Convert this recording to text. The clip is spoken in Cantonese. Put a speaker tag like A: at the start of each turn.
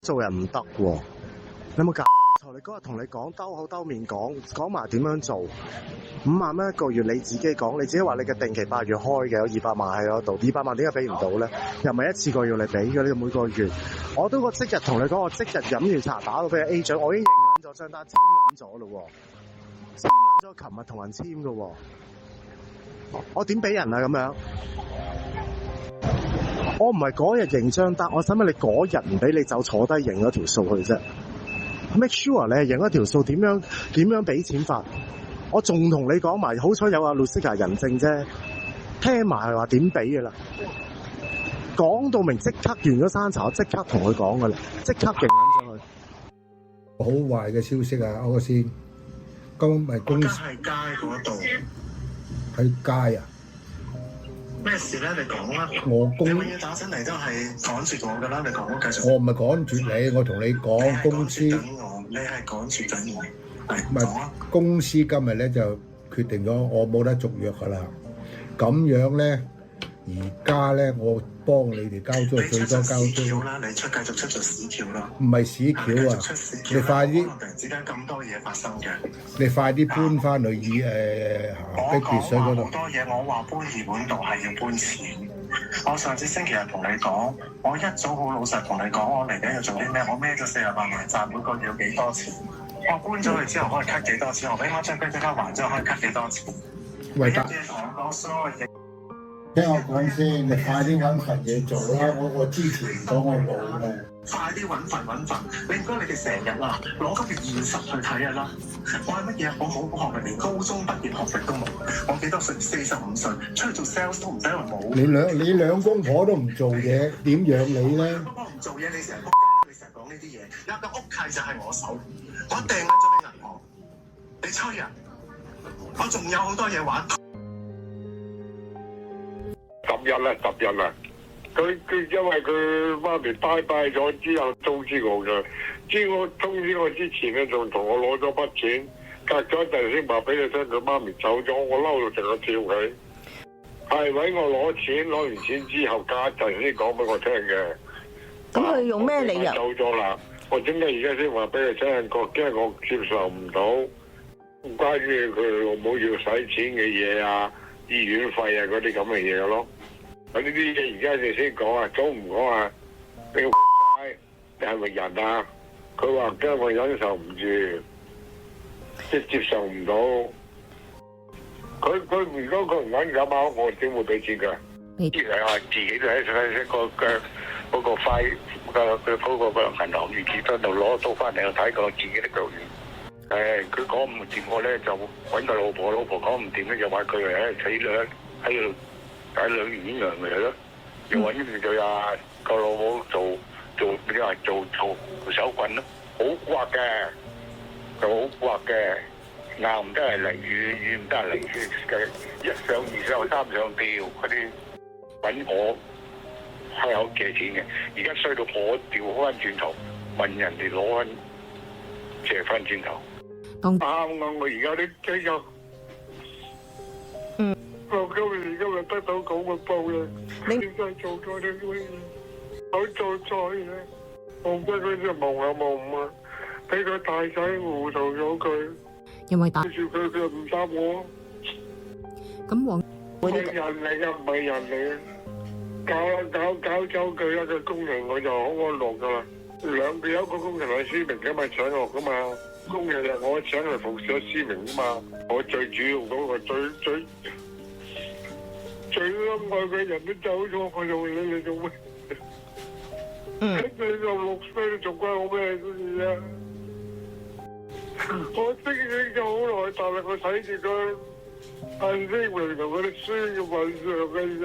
A: 做人唔得喎，你有冇搞錯？你嗰日同你講兜口兜面講埋點樣做，5萬蚊一個月你自己講，你自己話你嘅定期8月開嘅有200萬喺嗰度，200萬點解俾唔到咧？又唔係一次過要你俾嘅，你每個月，我都即日同你講，我即日飲完茶打到俾 A 獎，我已經認撚咗張單，簽撚咗咯喎，簽撚咗，琴日同人簽嘅喎，我點俾人啊咁樣？我唔係嗰日認張單，我使乜你嗰日唔俾你走坐低認咗條數去啫 ？Make sure 你係認咗條數，點樣俾錢法？我仲同你講埋，好彩有阿 Lucia 人證啫，聽埋話點俾嘅啦。講到明即刻完咗山茶，我即刻同佢講嘅啦，即刻認緊上去。
B: 好壞嘅消息啊，我先，今日公司
C: 喺街嗰度，
B: 喺街啊？
C: 咩事咧？你講啦。
B: 我公，
C: 你永遠打親嚟都係趕住我㗎啦，你講繼續。
B: 我唔係趕住你，我同你講公司。
C: 你係趕住緊我，
B: 唔係公司今日咧就決定咗，我冇得續約㗎啦。咁樣咧，而家咧我幫你哋交租最多交租
C: 啦，你繼續出咗屎橋啦。
B: 唔係屎橋啊！你快啲！
C: 突然之間咁多嘢發生嘅。
B: 你快啲搬翻去逼別水嗰度。
C: 好多嘢，我話搬二本度係要搬錢。我上次星期日同你講，我一早好老實同你講，我嚟緊要做啲咩？我孭咗48萬賺，每個月要幾多錢？我搬咗去之後可以 cut 幾多錢？我俾我張冰即刻還之後可以 cut 幾多錢？
B: 喂，
C: 同我講所有嘢。
B: 聽我講先，你快啲揾份嘢做啦！我之前唔講我老嘅。
C: 快啲揾份！你唔該你哋成日啦，攞今條現實去睇下啦。我係乜嘢？我冇學歷，連高中畢業學歷都冇。我幾多歲？45歲，出去做 sales 都唔使話冇。
B: 你兩公婆都唔做嘢，點養你咧？
C: 我唔做嘢，你成日仆街，你成日講呢啲嘢。有個屋契就係我手，我訂咗你銀行，你吹啊！我仲有好多嘢玩。
D: 10日啦，佢因為佢媽咪拜咗之後通知我嘅，通知我之前咧仲同我攞咗筆錢，隔咗一陣先話俾你聽佢媽咪走咗，我嬲到成個跳佢，係搵我攞錢，攞完錢之後隔一陣先講俾我聽嘅。
E: 咁佢用咩理由？
D: 走咗啦，我點解而家先話俾你聽？驚我接受唔到，關於佢老母要使錢嘅嘢啊，醫院費啊嗰啲咁嘅嘢咯。呢啲嘢而家你先講啊，早唔講啊！你個你係咪人啊？佢話驚我忍受唔住，即係接受唔到。佢如果佢唔揾咁啊，我點會俾錢佢？啲係話自己都喺嗰個費嗰個銀行預結嗰度攞刀翻嚟，我睇過自己的腳軟。佢講唔掂我咧，就揾個老婆講唔掂咧，就話佢死兩喺度。喺兩年一樣嘅咯，又揾佢啊個老母做手棍咯，好刮嘅，就好刮嘅，硬唔得係嚟，軟唔得係嚟嘅，一上二上三上吊嗰啲揾我開口借錢嘅，而家衰到我調翻轉頭問人哋攞翻借翻轉頭，啱啊！我而家啲機構。我今日得到咁嘅報應，你真係做咗啲乜嘢？我做錯嘢，我唔得佢就蒙啊，俾佢大仔糊塗咗佢。
E: 因為
D: 跟住佢唔答我。
E: 咁黃
D: 係人嚟嘅，唔係人嚟嘅。搞走佢一個工人，我就好安樂噶啦。兩邊有一個工人係思明嘅嘛，請我噶嘛。工人係我請嚟服侍咗思明噶嘛。我最主要嗰個最啱愛嘅人都走咗，我用你做咩？你16歲，你仲關我咩事啊？我識你咗好耐，但係我睇住佢眼睛明同嗰啲書嘅份上嘅啫。